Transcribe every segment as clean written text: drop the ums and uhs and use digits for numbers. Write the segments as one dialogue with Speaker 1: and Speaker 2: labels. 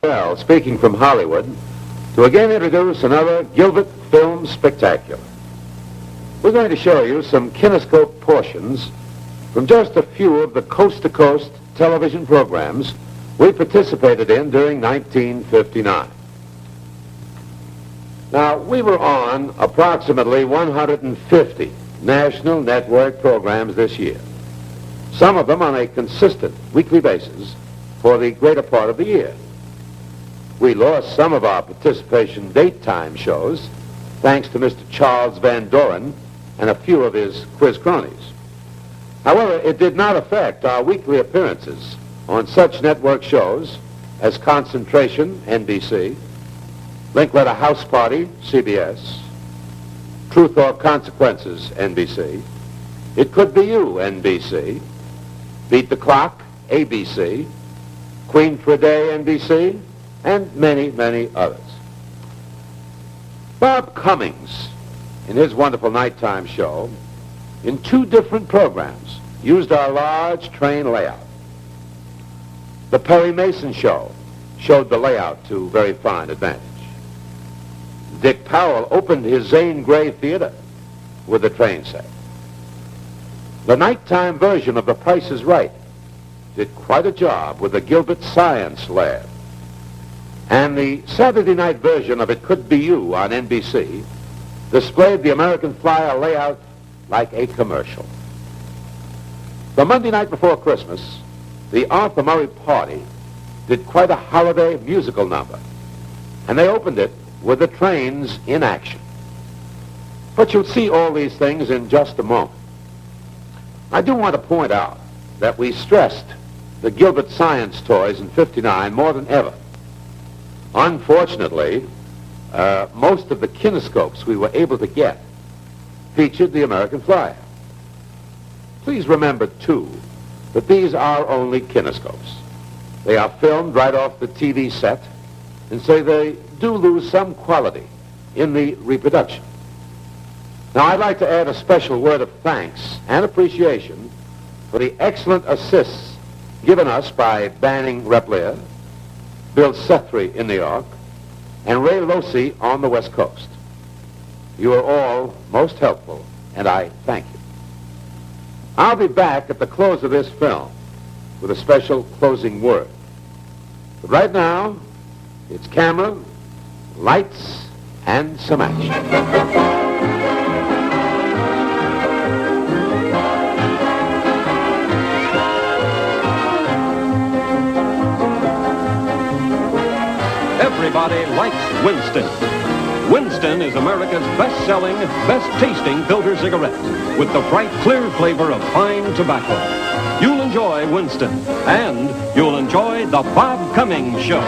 Speaker 1: Well, speaking from Hollywood, to again introduce another Gilbert Film Spectacular. We're going to show you some Kinescope portions from just a few of the coast-to-coast television programs we participated in during 1959. Now, we were on approximately 150 national network programs this year, some of them on a consistent weekly basis for the greater part of the year. We lost some of our participation daytime shows thanks to Mr. Charles Van Doren and a few of his quiz cronies. However, it did not affect our weekly appearances on such network shows as Concentration, NBC, Linkletter House Party, CBS, Truth or Consequences, NBC, It Could Be You, NBC, Beat the Clock, ABC, Queen for a Day, NBC, and many, many others. Bob Cummings, in his wonderful nighttime show, in two different programs, used our large train layout. The Perry Mason Show showed the layout to very fine advantage. Dick Powell opened his Zane Grey Theater with the train set. The nighttime version of The Price is Right did quite a job with the Gilbert Science Lab. And the Saturday night version of It Could Be You on NBC displayed the American Flyer layout like a commercial. The Monday night before Christmas, the Arthur Murray Party did quite a holiday musical number, and they opened it with the trains in action. But you'll see all these things in just a moment. I do want to point out that we stressed the Gilbert Science toys in '59 more than ever. Unfortunately, most of the kinescopes we were able to get featured the American Flyer. Please remember, too, that these are only kinescopes. They are filmed right off the TV set, and so they do lose some quality in the reproduction. Now, I'd like to add a special word of thanks and appreciation for the excellent assists given us by Banning Replier, Bill Sethry in New York, and Ray Losi on the West Coast. You are all most helpful, and I thank you. I'll be back at the close of this film with a special closing word. But right now, it's camera, lights, and some action.
Speaker 2: Everybody likes Winston. Winston is America's best-selling, best-tasting filter cigarette with the bright, clear flavor of fine tobacco. You'll enjoy Winston, and you'll enjoy the Bob Cummings Show.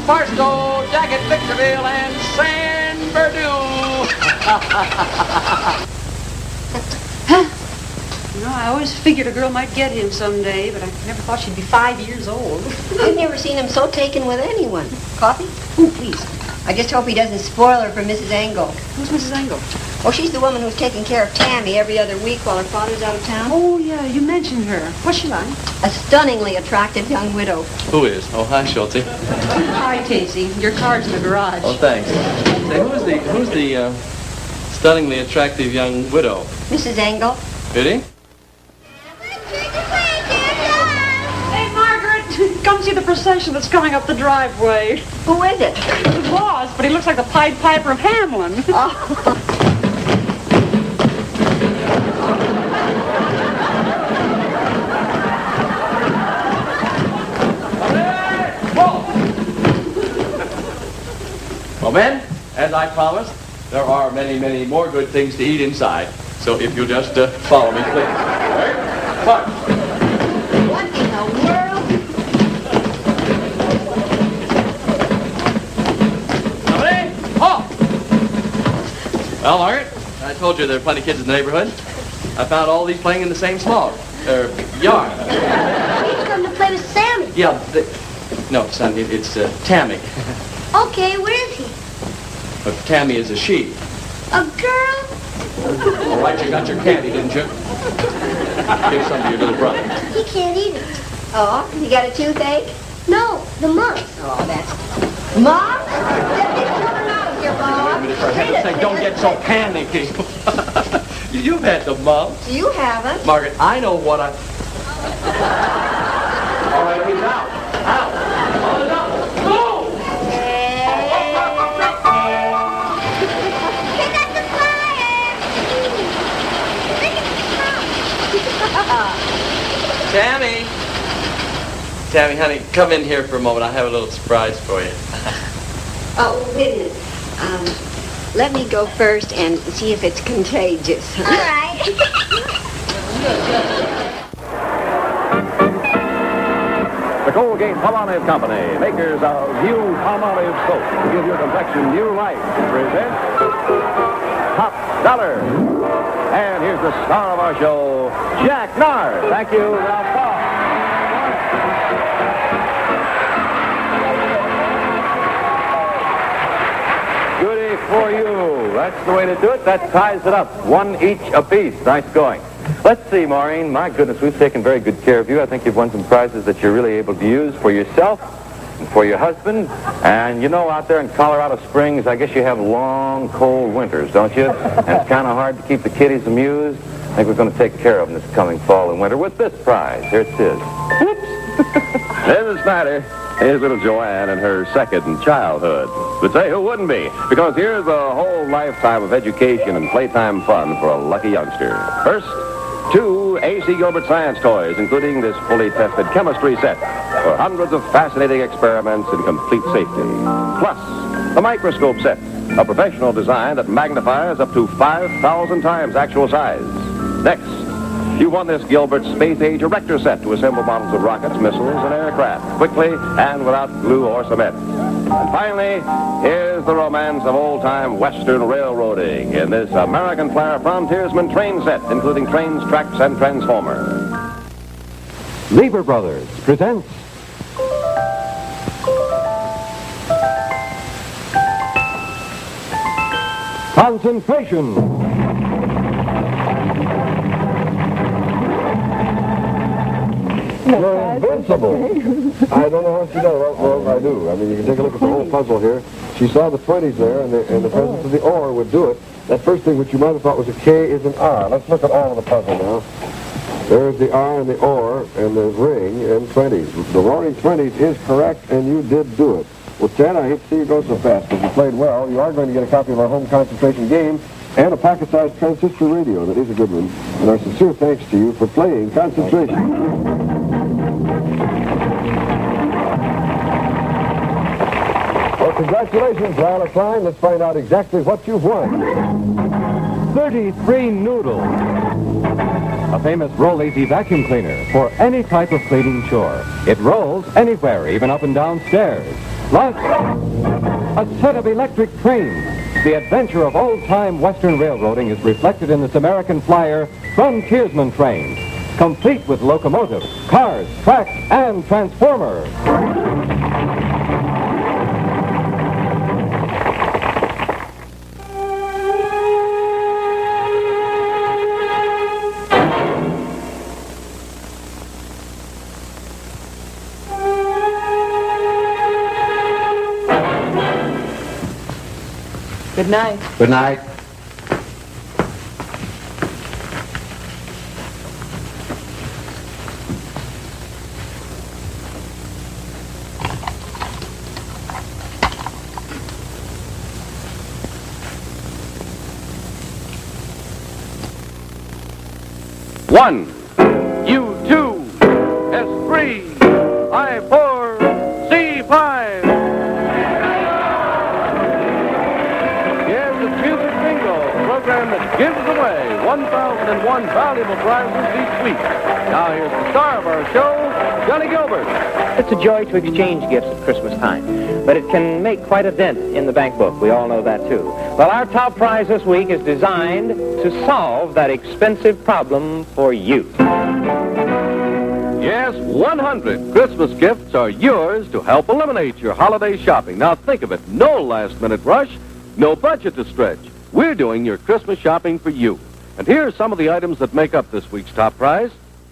Speaker 3: Barstow, Daggett, Victorville, and San Bernardino.
Speaker 4: You know, I always figured a girl might get him someday, but I never thought she'd be 5 years old.
Speaker 5: I've never seen him so taken with anyone. Coffee?
Speaker 4: Oh, please.
Speaker 5: I just hope he doesn't spoil her for Mrs. Engel.
Speaker 4: Who's Mrs. Engel?
Speaker 5: Oh, she's the woman who's taking care of Tammy every other week while her father's out of town.
Speaker 4: Oh, yeah, you mentioned her. What's she like?
Speaker 5: A stunningly attractive young widow.
Speaker 6: Who is? Oh, hi, Schulte.
Speaker 4: Hi, Casey. Your car's in the garage.
Speaker 6: Oh, thanks. Say, who's the stunningly attractive young widow?
Speaker 5: Mrs. Engel.
Speaker 6: Really?
Speaker 4: Hey, Margaret, come see the procession that's coming up the driveway.
Speaker 5: Who is it?
Speaker 4: The boss, but he looks like the Pied Piper of Hamelin.
Speaker 5: Oh.
Speaker 6: Well, men, as I promised, there are many, many more good things to eat inside. So if you'll just follow me, please. All right? Come on.
Speaker 5: What in the world?
Speaker 6: Somebody? Oh! Well, Margaret, I told you there are plenty of kids in the neighborhood. I found all these playing in the same yard.
Speaker 5: He's going to play with Sammy.
Speaker 6: Yeah, No, son, it's Tammy.
Speaker 5: Okay, where is he?
Speaker 6: But Tammy is a she.
Speaker 5: A girl?
Speaker 6: All right, you got your candy, didn't you? Give some to your little brother.
Speaker 5: He can't eat it. Oh, you got a toothache? No, the mumps. Oh, that's... Mumps? Get these children out of here, Bob.
Speaker 6: Wait a minute, for heaven's sake, don't get so panicky. You've had the mumps.
Speaker 5: You haven't.
Speaker 6: Margaret, I know what I... All right, he's out. Out. On the double. Move!
Speaker 5: Pick up the flyer.
Speaker 6: Tammy! Tammy, honey, come in here for a moment. I have a little surprise for you.
Speaker 5: Oh, wait a minute. Let me go first and see if it's contagious. All right.
Speaker 2: The Colgate Palmolive Company, makers of new Palmolive soap to give your complexion new life, presents Top Dollar. And here's the star of our show, Jack Nard. Thank you, Ralph Paul. Goody for you. That's the way to do it. That ties it up. One each apiece. Nice going. Let's see, Maureen. My goodness, we've taken very good care of you. I think you've won some prizes that you're really able to use for yourself and for your husband. And you know, out there in Colorado Springs, I guess you have long, cold winters, don't you? And it's kind of hard to keep the kiddies amused. I think we're going to take care of them this coming fall and winter with this prize. Here it is. Whoops.
Speaker 7: Mrs. Snyder, here's little Joanne in her second childhood. But say, who wouldn't be? Because here's a whole lifetime of education and playtime fun for a lucky youngster. First, 2 A.C. Gilbert science toys, including this fully tested chemistry set for hundreds of fascinating experiments in complete safety. Plus, the Microscope set, a professional design that magnifies up to 5,000 times actual size. Next, you won this Gilbert space-age ERECTOR set to assemble models of rockets, missiles, and aircraft quickly and without glue or cement. And finally, here's the romance of old-time Western railroading in this American Flyer Frontiersman train set, including trains, tracks, and transformers.
Speaker 2: Lever Brothers presents Concentration.
Speaker 8: You're invincible. I don't know how she does it. Well, I do. I mean, you can take a look at the whole puzzle here. She saw the 20s there, and the presence of the or would do it. That first thing which you might have thought was a K is an R. Let's look at all of the puzzle now. There's the R and the or and the ring and 20s. The roaring 20s is correct, and you did do it. Well, Ted, I hate to see you go so fast, but you played well. You are going to get a copy of our home concentration game and a pocket-sized transistor radio. That is a good one. And our sincere thanks to you for playing concentration. Well, congratulations, Violet Klein. Let's find out exactly what you've won.
Speaker 2: 33 Noodles. A famous roll-easy vacuum cleaner for any type of cleaning chore. It rolls anywhere, even up and down stairs. Plus, a set of electric trains. The adventure of old-time Western railroading is reflected in this American Flyer Frontiersman train, complete with locomotive, cars, tracks, and transformers.
Speaker 4: Good night.
Speaker 1: Good night.
Speaker 7: One, U2, S3, I4, C5. Here's the Music Bingo, a program that gives away 1,001 valuable prizes each week. Now here's the star of our show, Johnny Gilbert.
Speaker 9: It's a joy to exchange gifts at Christmas time, but it can make quite a dent in the bank book. We all know that, too. Well, our top prize this week is designed to solve that expensive problem for you.
Speaker 10: Yes, 100 Christmas gifts are yours to help eliminate your holiday shopping. Now think of it. No last-minute rush, no budget to stretch. We're doing your Christmas shopping for you. And here are some of the items that make up this week's top prize.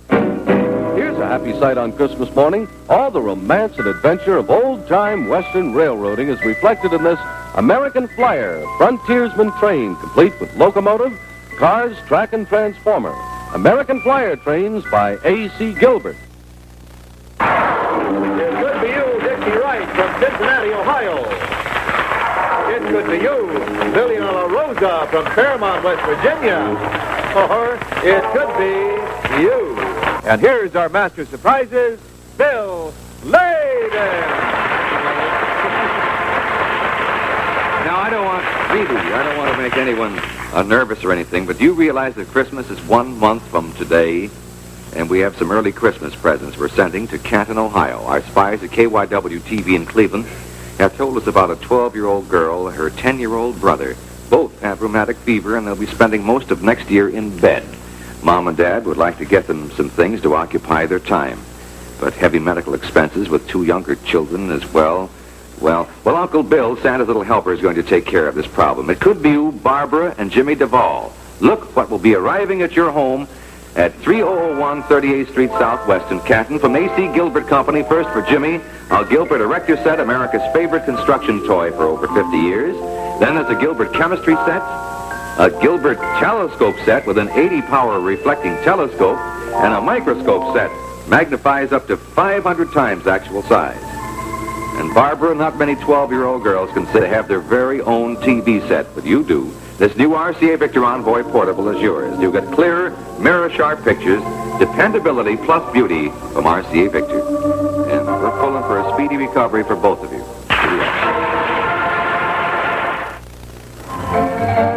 Speaker 10: Here's a happy sight on Christmas morning. All the romance and adventure of old-time Western railroading is reflected in this American Flyer frontiersman train, complete with locomotive, cars, track, and transformer. American Flyer trains by A.C. Gilbert.
Speaker 11: It could be you, Dixie Wright, from Cincinnati, Ohio. It could be you, Billy La Rosa from Fairmont, West Virginia. Or it could be you. And here's our master of surprises, Bill Layden.
Speaker 12: Now, I don't want to make anyone nervous or anything, but do you realize that Christmas is 1 month from today? And we have some early Christmas presents we're sending to Canton, Ohio. Our spies at KYW-TV in Cleveland have told us about a 12-year-old girl, her 10-year-old brother. Both have rheumatic fever, and they'll be spending most of next year in bed. Mom and Dad would like to get them some things to occupy their time. But heavy medical expenses with 2 younger children as well. Well, Uncle Bill, Santa's little helper, is going to take care of this problem. It could be you, Barbara, and Jimmy Duvall. Look what will be arriving at your home at 3001 38th Street Southwest in Canton from A.C. Gilbert Company. First for Jimmy, a Gilbert ERECTOR set, America's favorite construction toy for over 50 years. Then there's a Gilbert chemistry set, a Gilbert telescope set with an 80-power reflecting telescope, and a microscope set. Magnifies up to 500 times actual size. And Barbara, not many 12-year-old girls can say they have their very own TV set, but you do. This new RCA Victor Envoy Portable is yours. You get clear, mirror-sharp pictures, dependability plus beauty from RCA Victor. And we're pulling for a speedy recovery for both of you.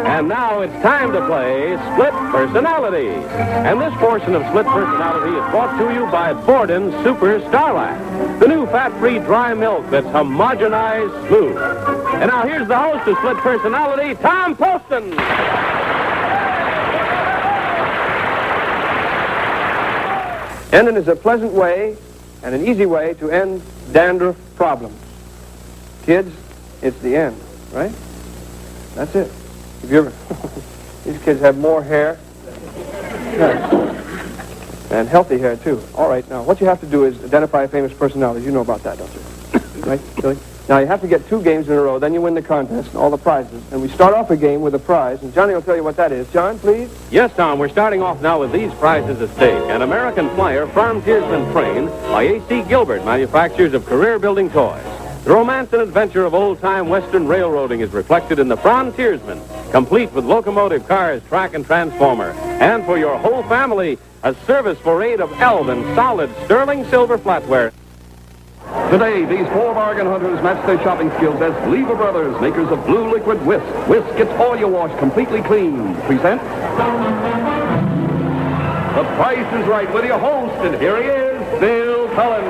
Speaker 9: And now it's time to play Split Personality. And this portion of Split Personality is brought to you by Borden's Super Starlac, the new fat-free dry milk that's homogenized smooth. And now here's the host of Split Personality, Tom Poston.
Speaker 13: Ending is a pleasant way and an easy way to end dandruff problems. Kids, it's the end, right? That's it. If you ever, these kids have more hair. And healthy hair, too. All right, now, what you have to do is identify famous personalities. You know about that, don't you? Right, Billy? Now, you have to get 2 games in a row, then you win the contest and all the prizes. And we start off a game with a prize, and Johnny will tell you what that is. John, please?
Speaker 9: Yes, Tom, we're starting off now with these prizes at stake. An American Flyer frontiersman train by A.C. Gilbert, manufacturers of career-building toys. The romance and adventure of old-time Western railroading is reflected in the Frontiersman, complete with locomotive, cars, track, and transformer. And for your whole family, a service for aid of Elvin solid sterling silver flatware.
Speaker 10: Today, these 4 bargain hunters match their shopping skills as Lever Brothers, makers of Blue Liquid Whisk. Whisk gets all your wash completely clean. Present The Price is Right with your host, and here he is, Bill Cullen.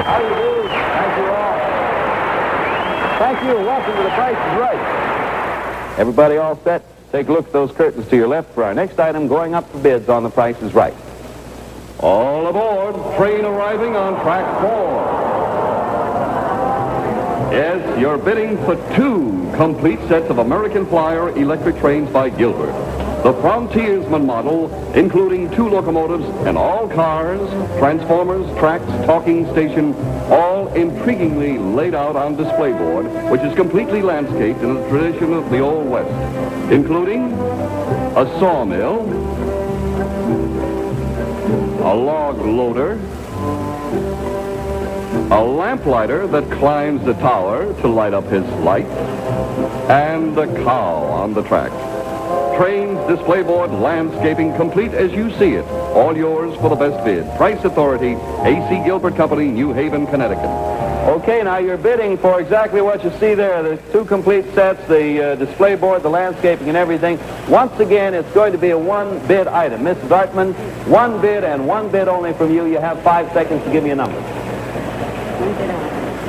Speaker 13: How do you do? Thank you all. Thank you, and welcome to The Price is Right.
Speaker 14: Everybody all set? Take a look at those curtains to your left for our next item going up for bids on The Price is Right.
Speaker 10: All aboard, train arriving on track 4. Yes, you're bidding for 2 complete sets of American Flyer electric trains by Gilbert. The Frontiersman model, including 2 locomotives and all cars, transformers, tracks, talking station, all intriguingly laid out on display board, which is completely landscaped in the tradition of the Old West, including a sawmill, a log loader, a lamplighter that climbs the tower to light up his light, and a cow on the track. Trains, display board, landscaping, complete as you see it. All yours for the best bid. Price Authority, A.C. Gilbert Company, New Haven, Connecticut.
Speaker 14: Okay, now you're bidding for exactly what you see there. There's 2 complete sets, the display board, the landscaping, and everything. Once again, it's going to be a 1-bid item. Mrs. Dartman, 1 bid and 1 bid only from you. You have 5 seconds to give me a number.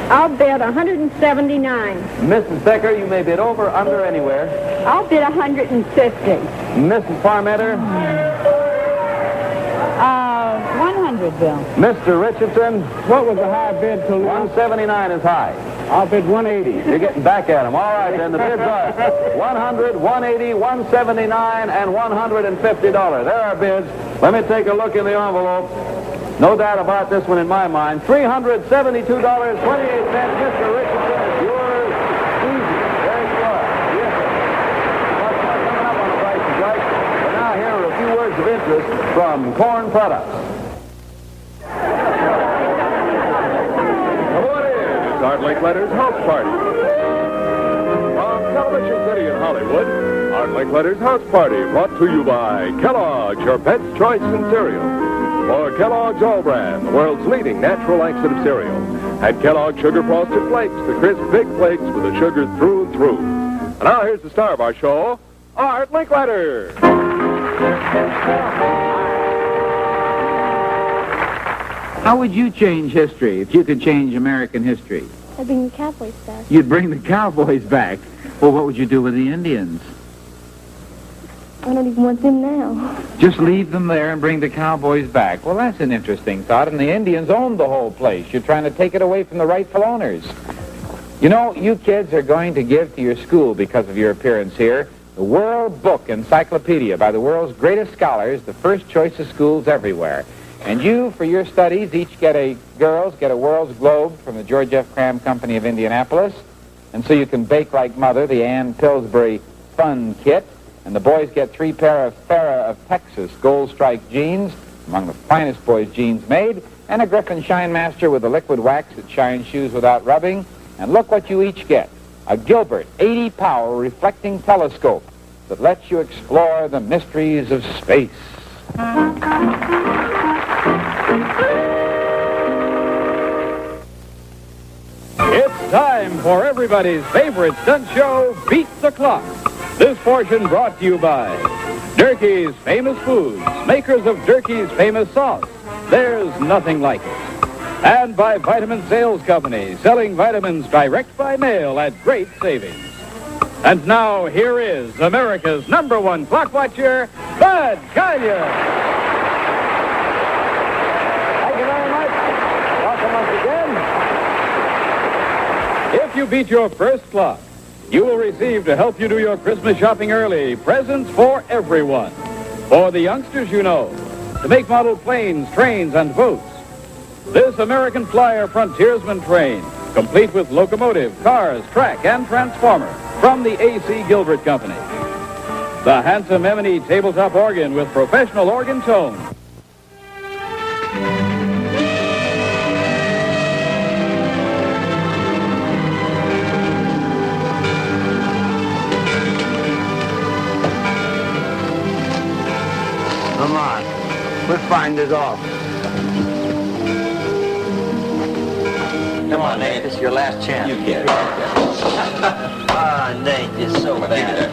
Speaker 15: I'll bid 179.
Speaker 14: Mrs. Becker, you may bid over, under, anywhere.
Speaker 15: I'll bid 150.
Speaker 14: Mrs. Parmenter?
Speaker 16: bid, Bill?
Speaker 9: Mr. Richardson,
Speaker 16: What was the high bid to lose?
Speaker 9: 179 is high.
Speaker 16: I'll bid 180.
Speaker 9: You're getting back at him. All right, then. The bids are 100, 180, 179, and $150. There are bids. Let me take a look in the envelope. No doubt about this one in my mind. $372.28. Mr. Richardson, it's yours. Easy. There you are. Yes, sir. Well, coming up on the Price is Right. But now here are a few words of interest from Corn Products.
Speaker 10: Art Linkletter's House Party. From Television City in Hollywood, Art Linkletter's House Party, brought to you by Kellogg's, your pet's choice in cereal. For Kellogg's All Brand, the world's leading natural laxative cereal. And Kellogg's Sugar Frosted Flakes, the crisp big flakes with the sugar through and through. And now here's the star of our show, Art Linkletter.
Speaker 17: How would you change history if you could change American history?
Speaker 18: I'd bring the Cowboys back.
Speaker 17: You'd bring the cowboys back. Well, what would you do with the Indians?
Speaker 18: I don't even want them now.
Speaker 17: Just leave them there and bring the cowboys back. Well, that's an interesting thought, and the Indians owned the whole place. You're trying to take it away from the rightful owners. You know, you kids are going to give to your school, because of your appearance here, the World Book Encyclopedia by the world's greatest scholars, the first choice of schools everywhere. And you, for your studies, each get a World's Globe from the George F. Cram Company of Indianapolis. And so you can bake like Mother, the Ann Pillsbury Fun Kit. And the boys get 3 pair of Farrah of Texas gold-striped jeans, among the finest boys' jeans made, and a Griffin Shine Master with a liquid wax that shines shoes without rubbing. And look what you each get, a Gilbert 80-power reflecting telescope that lets you explore the mysteries of space.
Speaker 19: It's time for everybody's favorite stunt show, Beat the Clock. This portion brought to you by Durkee's Famous Foods, makers of Durkee's famous sauce. There's nothing like it. And by Vitamin Sales Company, selling vitamins direct by mail at great savings. And now, here is America's #1 clock watcher, Bud Collyer.
Speaker 9: Thank you very much. Welcome once again.
Speaker 19: If you beat your first clock, you will receive, to help you do your Christmas shopping early, presents for everyone. For the youngsters, you know, to make model planes, trains, and boats. This American Flyer Frontiersman train, complete with locomotive, cars, track, and transformer, from the A.C. Gilbert Company. The handsome M&E tabletop organ with professional organ tone.
Speaker 1: Come on. Let's find it off.
Speaker 20: Come on, Nate. This is your last chance. You get it. Ah, Nate, you're so bad.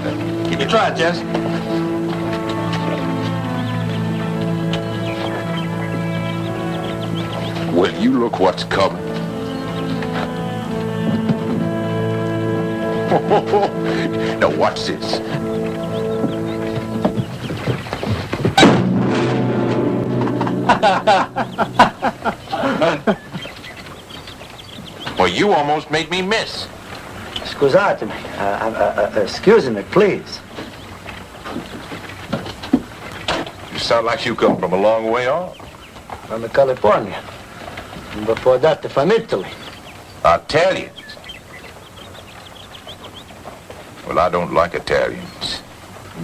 Speaker 1: Give it a try, Jess.
Speaker 21: Well, you look what's coming. Now watch this. Well, you almost made me miss.
Speaker 20: Scusatemi. Excuse me, please.
Speaker 21: You sound like you come from a long way off.
Speaker 20: From California. And before that, from Italy.
Speaker 21: Italians. Well, I don't like Italians.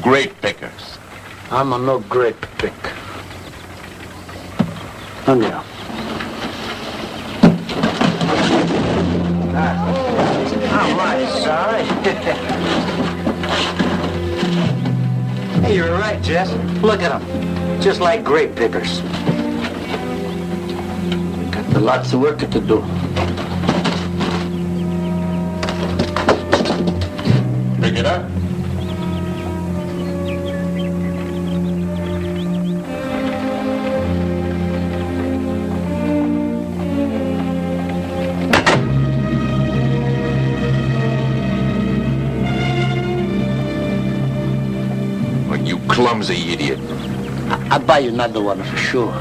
Speaker 21: Grape pickers.
Speaker 20: I'm a no grape picker. Andiamo. I'm mighty sorry. Hey, you're right, Jess. Look at them. Just like grape pickers. Got lots of work to do.
Speaker 21: Pick it up. You clumsy idiot.
Speaker 20: I'll buy you another one for sure.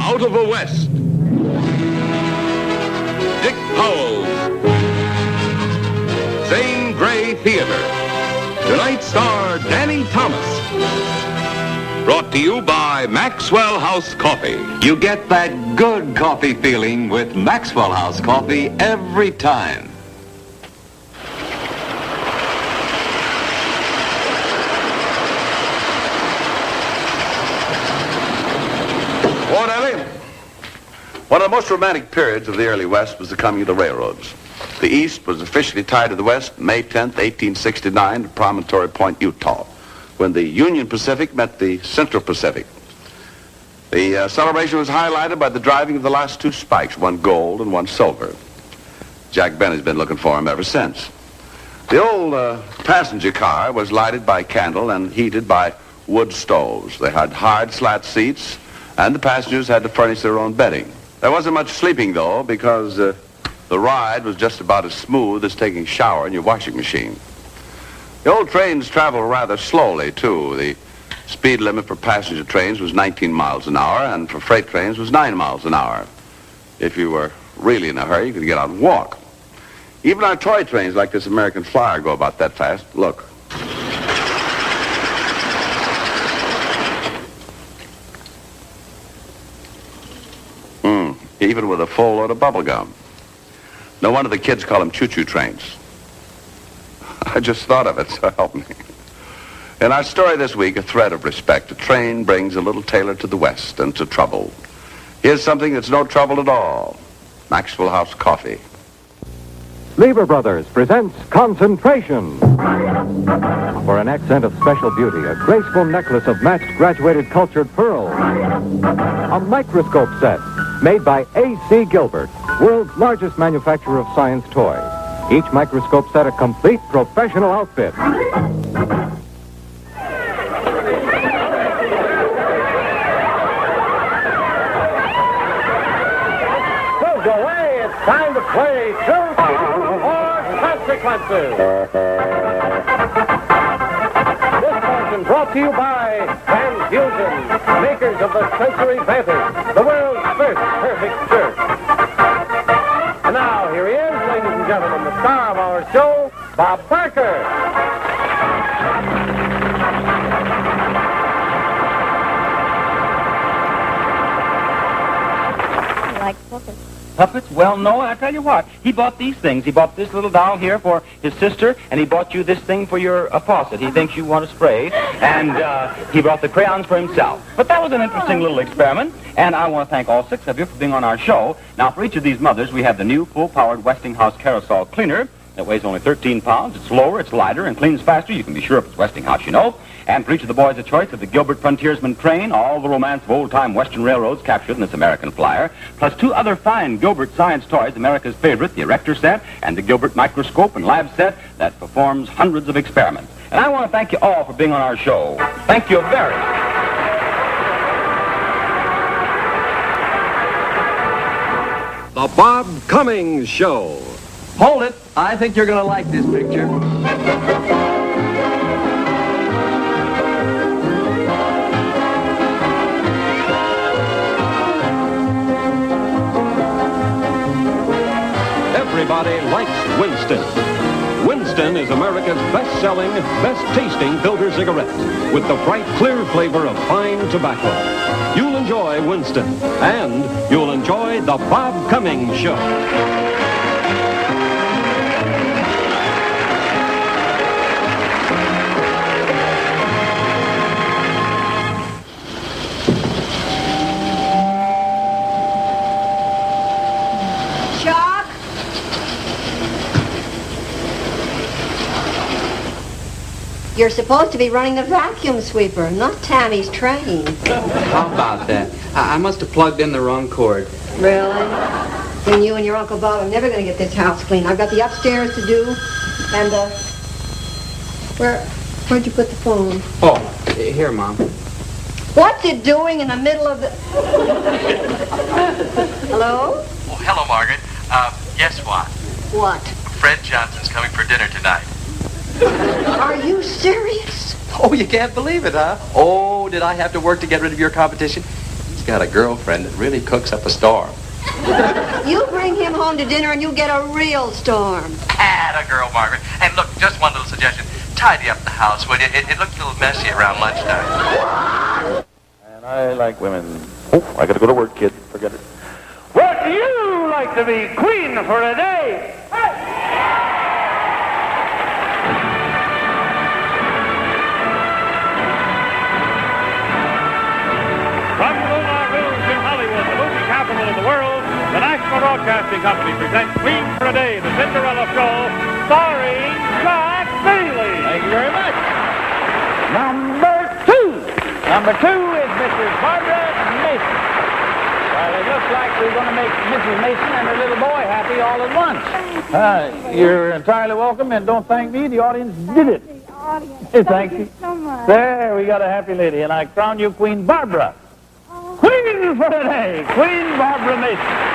Speaker 3: out of the West. Dick Powell's Zane Grey Theater. Tonight's star, Danny Thomas. Brought to you by Maxwell House Coffee.
Speaker 22: You get that good coffee feeling with Maxwell House Coffee every time.
Speaker 23: Ward Alley. One of the most romantic periods of the early West was the coming of the railroads. The East was officially tied to the West May 10th, 1869 at Promontory Point, Utah, when the Union Pacific met the Central Pacific. The celebration was highlighted by the driving of the last two spikes, one gold and one silver. Jack Benny's been looking for him ever since. The old passenger car was lighted by candle and heated by wood stoves. They had hard slat seats, and the passengers had to furnish their own bedding. There wasn't much sleeping, though, because the ride was just about as smooth as taking a shower in your washing machine. The old trains traveled rather slowly, too. The speed limit for passenger trains was 19 miles an hour, and for freight trains was 9 miles an hour. If you were really in a hurry, you could get out and walk. Even our toy trains like this American Flyer go about that fast. Look. Even with a full load of bubble gum. No wonder the kids call them choo-choo trains. I just thought of it, so help me. In our story this week, A Thread of Respect, a train brings a little tailor to the West and to trouble. Here's something that's no trouble at all. Maxwell House Coffee.
Speaker 9: Lever Brothers presents Concentration. For an accent of special beauty, a graceful necklace of matched graduated cultured pearls. A microscope set made by A.C. Gilbert, world's largest manufacturer of science toys. Each microscope set a complete professional outfit.
Speaker 11: Move away, it's time to play Truth or Consequences. This portion brought to you by Transfusion, makers of the Sensory Vantage, the world's first perfect shirt. And now, here he is, ladies and gentlemen, the star of our show, Bob Barker.
Speaker 18: You like puppets?
Speaker 24: Puppets? Well, no, I tell you what. He bought these things. He bought this little doll here for his sister, and he bought you this thing for your faucet. He thinks you want to spray, and he brought the crayons for himself. But that was an interesting little experiment, and I want to thank all 6 of you for being on our show. Now, for each of these mothers, we have the new full-powered Westinghouse Carousel Cleaner that weighs only 13 pounds. It's lower, it's lighter, and cleans faster. You can be sure if it's Westinghouse, you know. And for each of the boys, a choice of the Gilbert Frontiersman train, all the romance of old-time Western railroads captured in this American Flyer, plus 2 other fine Gilbert science toys, America's favorite, the ERECTOR set, and the Gilbert Microscope and Lab set that performs hundreds of experiments. And I want to thank you all for being on our show. Thank you very much.
Speaker 2: The Bob Cummings Show.
Speaker 6: Hold it. I think you're going to like this picture.
Speaker 2: Everybody likes Winston. Winston is America's best-selling, best-tasting filter cigarette with the bright, clear flavor of fine tobacco. You'll enjoy Winston, and you'll enjoy the Bob Cummings Show.
Speaker 5: You're supposed to be running the vacuum sweeper, not Tammy's train.
Speaker 25: How about that? I must have plugged in the wrong cord.
Speaker 5: Really? Then you and your Uncle Bob are never going to get this house clean. I've got the upstairs to do, and, where'd you put the phone?
Speaker 25: Oh, here, Mom.
Speaker 5: What's it doing in the middle of the... Hello?
Speaker 26: Oh, hello, Margaret. Guess what?
Speaker 5: What?
Speaker 26: Fred Johnson's coming for dinner tonight.
Speaker 5: Are you serious?
Speaker 6: Oh, you can't believe it, huh? Oh, did I have to work to get rid of your competition? He's
Speaker 26: got a girlfriend that really cooks up a storm.
Speaker 5: You bring him home to dinner and you get a real storm.
Speaker 26: Atta girl, Margaret. And look, just one little suggestion. Tidy up the house, will you? It looked a little messy around lunchtime.
Speaker 11: And I like women. Oh, I gotta go to work, kid. Forget it. Would you like to be queen for a day?
Speaker 19: From Moulin Rouge in Hollywood, the movie capital of the world, the National Broadcasting Company presents Queen for a Day, the Cinderella Show, starring Jack Bailey.
Speaker 14: Thank you very much. Number two. Number two is Mrs. Barbara Mason. Well, it looks like we're going to make Mrs. Mason and her little boy happy all at once. You're entirely welcome, and don't thank me. The audience did it. Thank you
Speaker 18: so much.
Speaker 14: There, we got a happy lady, and I crown you Queen Barbara. Queen for the day, Queen Barbara Mason.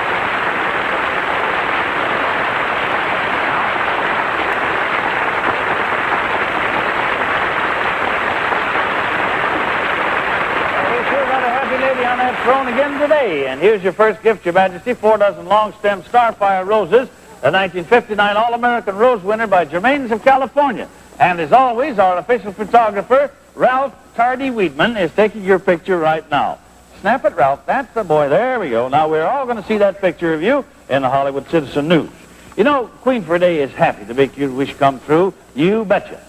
Speaker 14: On that throne again today. And here's your first gift, Your Majesty, 4 dozen long-stem Starfire roses, the 1959 All-American Rose winner by Germains of California. And as always, our official photographer, Ralph Tardy Weedman, is taking your picture right now. Snap it, Ralph. That's the boy. There we go. Now, we're all going to see that picture of you in the Hollywood Citizen News. You know, Queen for a Day is happy to make your wish come true. You betcha.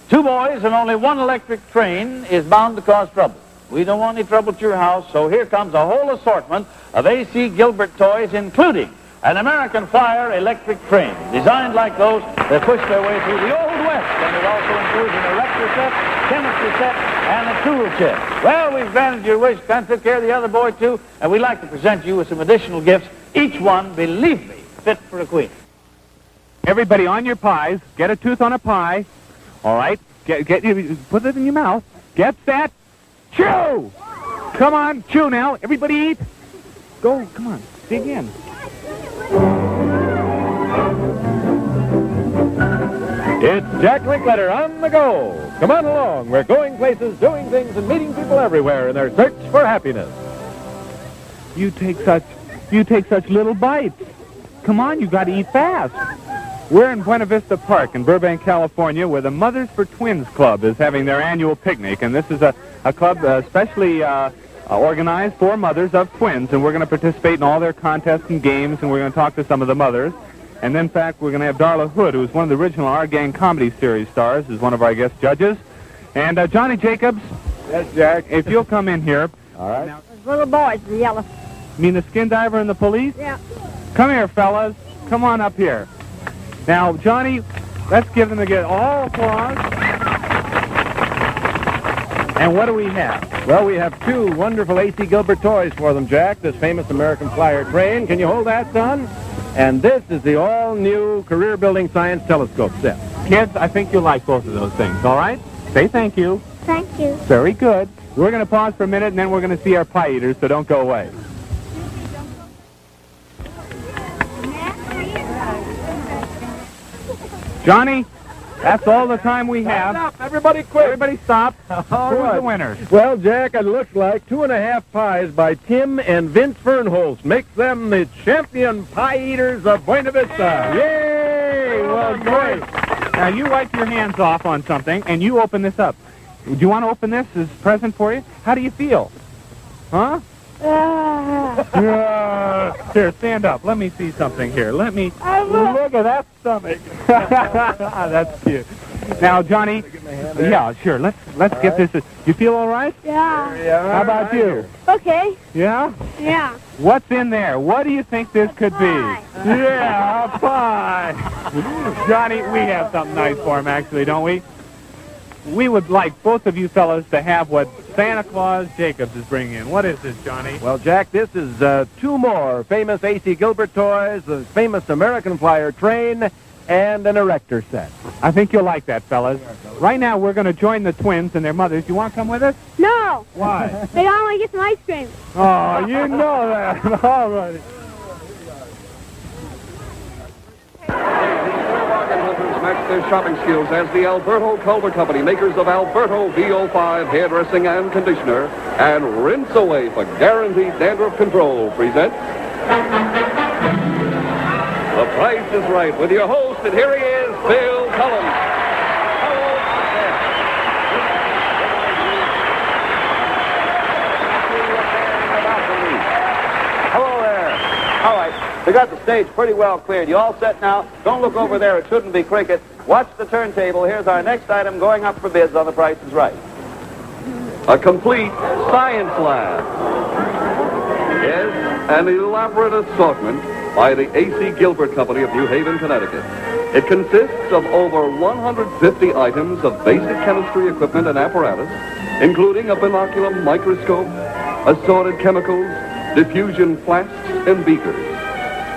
Speaker 14: 2 boys and only 1 electric train is bound to cause trouble. We don't want any trouble at your house, so here comes a whole assortment of A.C. Gilbert toys, including an American Flyer electric train, designed like those that push their way through the Old West, and it also includes an erector set, chemistry set, and a tool chest. Well, we've granted your wish, kind of took care of the other boy, too, and we'd like to present you with some additional gifts, each one, believe me, fit for a queen.
Speaker 17: Everybody on your pies, get a tooth on a pie. All right, put it in your mouth. Get set. Chew! Come on, chew now. Everybody eat. Go, come on, dig in.
Speaker 9: It's Jack Linkletter on the go. Come on along. We're going places, doing things, and meeting people everywhere in their search for happiness.
Speaker 17: You take such little bites. Come on, you got to eat fast. We're in Buena Vista Park in Burbank, California, where the Mothers for Twins Club is having their annual picnic, and this is a club especially organized for mothers of twins, and we're going to participate in all their contests and games, and we're going to talk to some of the mothers. And then, in fact, we're going to have Darla Hood, who's one of the original Our Gang comedy series stars, is one of our guest judges. And Johnny Jacobs.
Speaker 16: Yes, Jack.
Speaker 17: If you'll come in here.
Speaker 16: All right.
Speaker 18: Those little boys, the yellow.
Speaker 17: You mean the skin diver and the police?
Speaker 18: Yeah.
Speaker 17: Come here, fellas. Come on up here. Now, Johnny, let's give them again all applause. And what do we have?
Speaker 9: Well, we have 2 wonderful A.C. Gilbert toys for them, Jack. This famous American Flyer train. Can you hold that, son? And this is the all-new career-building science telescope set.
Speaker 17: Kids, I think you'll like both of those things, all right? Say thank you.
Speaker 18: Thank you.
Speaker 17: Very good. We're going to pause for a minute, and then we're going to see our pie eaters, so don't go away. Johnny, that's all the time we have.
Speaker 9: Stop. Everybody quit.
Speaker 17: Everybody stop. Who's the winners?
Speaker 9: Well, Jack, it looks like 2.5 pies by Tim and Vince Fernholz makes them the champion pie eaters of Buena Vista.
Speaker 17: Yay! Well, great. Now, you wipe your hands off on something, and you open this up. Do you want to open this as a present for you? How do you feel? Huh? Here, stand up. Let me see something here. Let me look at that stomach. That's cute. Now, Johnny. Yeah, sure. Let's get this. You feel all right?
Speaker 18: Yeah.
Speaker 17: How about you?
Speaker 18: Okay.
Speaker 17: Yeah?
Speaker 18: Yeah.
Speaker 17: What's in there? What do you think this could be? Yeah, a pie. Johnny, we have something nice for him, actually, don't we? We would like both of you fellas to have what Santa Claus Jacobs is bringing in. What is this, Johnny?
Speaker 9: Well, Jack, this is 2 more famous A.C. Gilbert toys, the famous American Flyer train, and an erector set.
Speaker 17: I think you'll like that, fellas. Right now, we're going to join the twins and their mothers. You want to come with us?
Speaker 18: No.
Speaker 17: Why?
Speaker 18: They don't want to get some ice cream.
Speaker 17: Oh, you know that. All right.
Speaker 10: hunters match their shopping skills as the Alberto Culver Company, makers of Alberto VO5 hairdressing and conditioner, and Rinse Away for guaranteed dandruff control, present The Price is Right with your host, and here he is, Bill Cullen.
Speaker 14: Hello there. All right, we got the stage pretty well cleared. You all set now? Don't look over there. It shouldn't be cricket. Watch the turntable. Here's our next item going up for bids on The Price is Right.
Speaker 10: A complete science lab. Yes, an elaborate assortment by the A.C. Gilbert Company of New Haven, Connecticut. It consists of over 150 items of basic chemistry equipment and apparatus, including a binocular microscope, assorted chemicals, diffusion flasks, and beakers.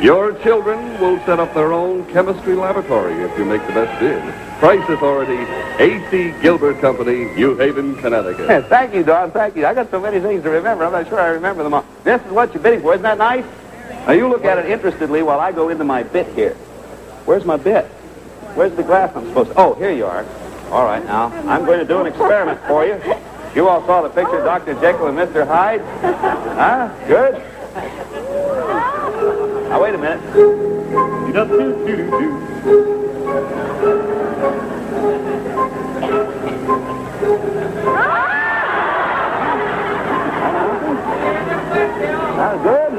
Speaker 10: Your children will set up their own chemistry laboratory if you make the best bid. Price authority, A.C. Gilbert Company, New Haven, Connecticut.
Speaker 14: Thank you, Don. Thank you. I got so many things to remember. I'm not sure I remember them all. This is what you're bidding for. Isn't that nice? Now, you look at it interestedly while I go into my bid here. Where's my bid? Where's the glass I'm supposed to... Oh, here you are. All right, now, I'm going to do an experiment for you. You all saw the picture of Dr. Jekyll and Mr. Hyde? Huh? Good? Now, wait a minute. Sounds good.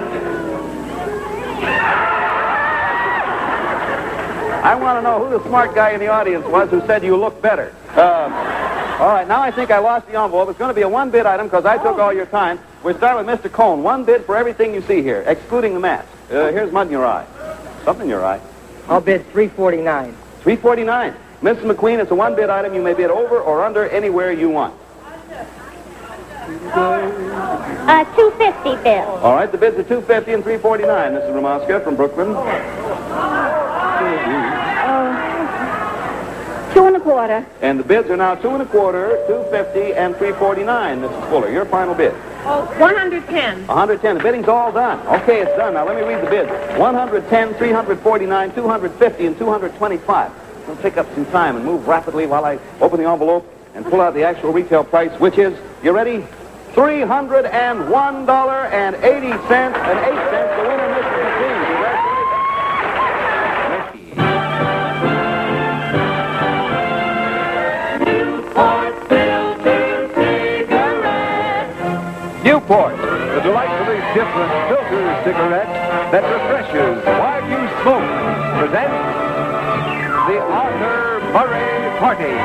Speaker 14: I want to know who the smart guy in the audience was who said you look better. All right, now I think I lost the envelope. It's going to be a one-bid item because I took all your time. We start with Mr. Cohn. One bid for everything you see here, excluding the mask. Here's mud in your eye. Something in your eye.
Speaker 4: I'll bid $3.49.
Speaker 14: $3.49. Mrs. McQueen, it's a one-bid item. You may bid over or under anywhere you want.
Speaker 18: $2.50, Bill.
Speaker 14: All right, the bids are $2.50 and $3.49. Mrs. Ramoska from Brooklyn.
Speaker 18: $2 1/4.
Speaker 14: And the bids are now $2 1/4, $2.50, and $3.49. Mrs. Fuller, your final bid.
Speaker 18: Oh, $110.
Speaker 14: $110. The bidding's all done. Okay, it's done. Now let me read the bids. $110, $349, $250, and $225. We'll take up some time and move rapidly while I open the envelope and pull out the actual retail price, which is, you ready? $301.80 and 8 cents. The winner, Mrs. McQueen.
Speaker 11: Newport, the delightfully different filter cigarette that refreshes while you smoke, presents the Arthur Murray Party.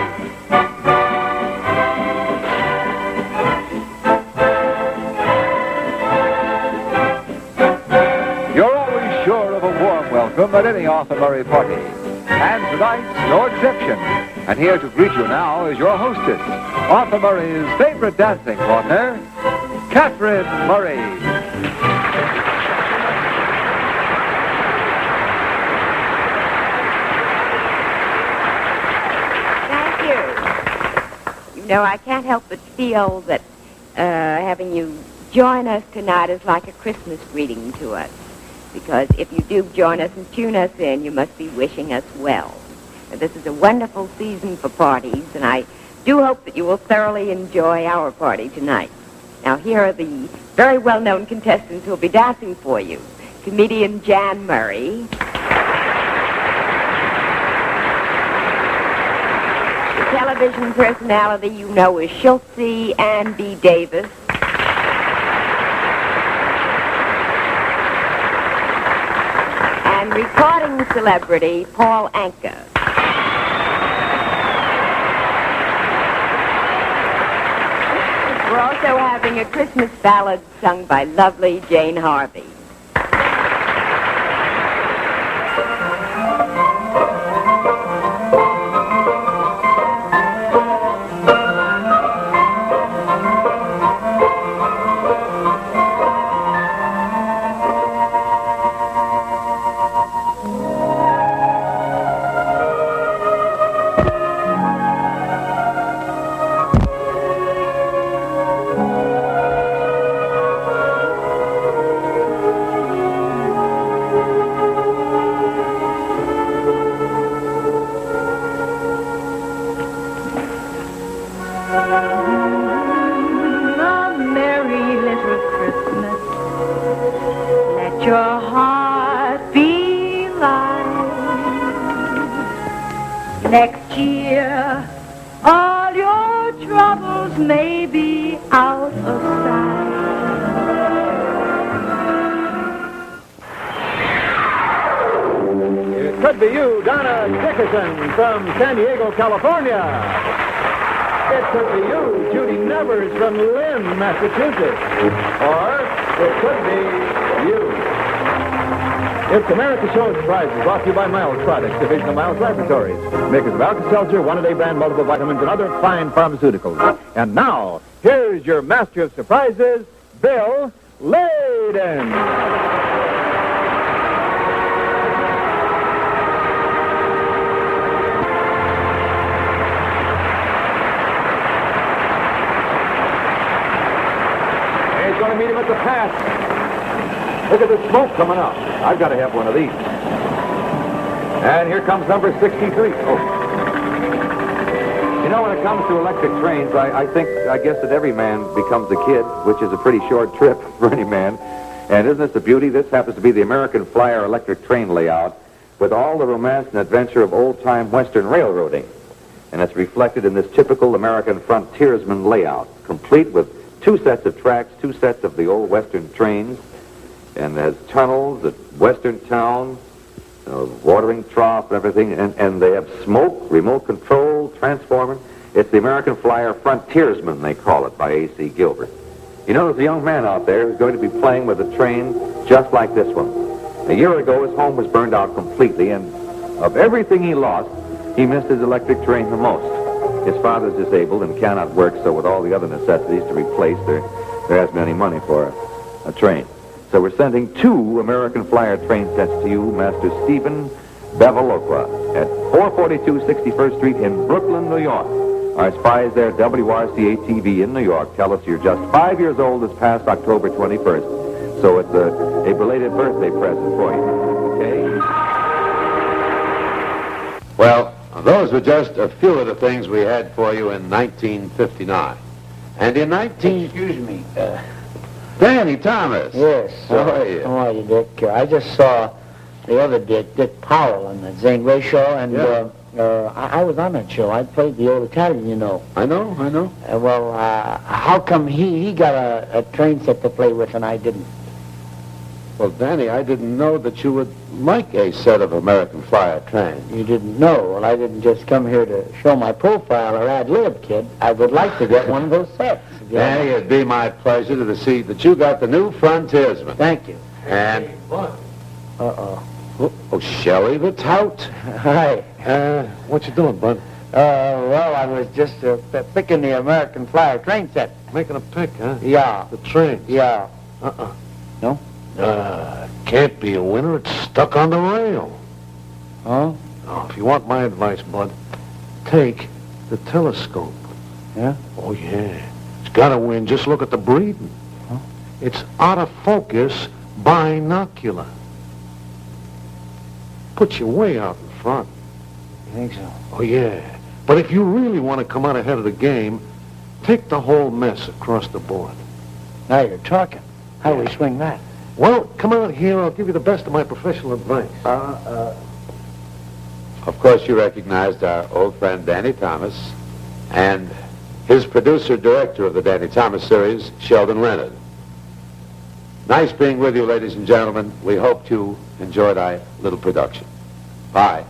Speaker 11: You're always sure of a warm welcome at any Arthur Murray party. And tonight's no exception. And here to greet you now is your hostess, Arthur Murray's favorite dancing partner, Catherine Murray.
Speaker 7: Thank you. You know, I can't help but feel that having you join us tonight is like a Christmas greeting to us. Because if you do join us and tune us in, you must be wishing us well. And this is a wonderful season for parties, and I do hope that you will thoroughly enjoy our party tonight. Now, here are the very well-known contestants who will be dancing for you. Comedian Jan Murray. The television personality you know is Schultze Ann B. Davis. And recording celebrity Paul Anka. We're also having a Christmas ballad sung by lovely Jane Harvey.
Speaker 1: your heart be light. Next year, all your troubles may be out of sight.
Speaker 11: It could be you, Donna Dickerson from San Diego, California. It could be you, Judy Nevers from Lynn, Massachusetts. Or it could be you. It's America Shows Prizes, brought to you by Miles Products, division of Miles Laboratories, makers of Alka-Seltzer, one-a-day brand multiple vitamins, and other fine pharmaceuticals. And now, here's your master of surprises, Bill Layden. He's going to meet him at the pass. Look at the smoke coming up. I've got to have one of these. And here comes number 63. Oh.
Speaker 14: You know, when it comes to electric trains, I guess that every man becomes a kid, which is a pretty short trip for any man. And isn't this a beauty? This happens to be the American Flyer electric train layout with all the romance and adventure of old-time Western railroading. And it's reflected in this typical American frontiersman layout, complete with 2 sets of tracks, 2 sets of the old Western trains, and has tunnels at Western Town, watering trough and everything, and they have smoke, remote control, transformer. It's the American Flyer Frontiersman, they call it, by A.C. Gilbert. You know, there's a young man out there who's going to be playing with a train just like this one. A year ago, his home was burned out completely, and of everything he lost, he missed his electric train the most. His father's disabled and cannot work, so with all the other necessities to replace, there hasn't been any money for a train. So we're sending 2 American Flyer train sets to you, Master Stephen Bevilacqua, at 442 61st Street in Brooklyn, New York. Our spies there, WRCA-TV in New York, tell us you're just 5 years old this past October 21st. So it's a belated birthday present for you. Okay?
Speaker 8: Well, those were just a few of the things we had for you in 1959. And in
Speaker 12: Excuse me.
Speaker 8: Danny Thomas.
Speaker 12: Yes.
Speaker 8: How are you?
Speaker 12: How are you, Dick? I just saw the other Dick Powell on the Zane Grey show, and I was on that show. I played the old Italian, you know.
Speaker 8: I know.
Speaker 12: How come he got a train set to play with and I didn't?
Speaker 8: Well, Danny, I didn't know that you would like a set of American Flyer trains.
Speaker 12: You didn't know? Well, I didn't just come here to show my profile or ad-lib, kid. I would like to get one of those sets.
Speaker 8: Danny, it'd be my pleasure to see that you got the new Frontiersman.
Speaker 12: Thank you.
Speaker 8: And...
Speaker 12: Uh-oh.
Speaker 8: Oh, Shelley the Tout.
Speaker 12: Hi.
Speaker 8: What you doing, bud?
Speaker 12: Well, I was just picking the American Flyer train set.
Speaker 8: Making a pick, huh?
Speaker 12: Yeah.
Speaker 8: The train?
Speaker 12: Yeah.
Speaker 8: No? Can't be a winner. It's stuck on the rail.
Speaker 12: Huh?
Speaker 8: Oh, if you want my advice, bud, take the telescope.
Speaker 12: Yeah?
Speaker 8: Oh, yeah. It's got to win. Just look at the breeding.
Speaker 12: Huh?
Speaker 8: It's out of focus binocular. Puts you way out in front.
Speaker 12: You think so?
Speaker 8: Oh, yeah. But if you really want to come out ahead of the game, take the whole mess across the board.
Speaker 12: Now you're talking. How do we swing that?
Speaker 8: Well, come out here. I'll give you the best of my professional advice. Of course, you recognized our old friend Danny Thomas and his producer-director of the Danny Thomas series, Sheldon Leonard. Nice being with you, ladies and gentlemen. We hope you enjoyed our little production. Bye.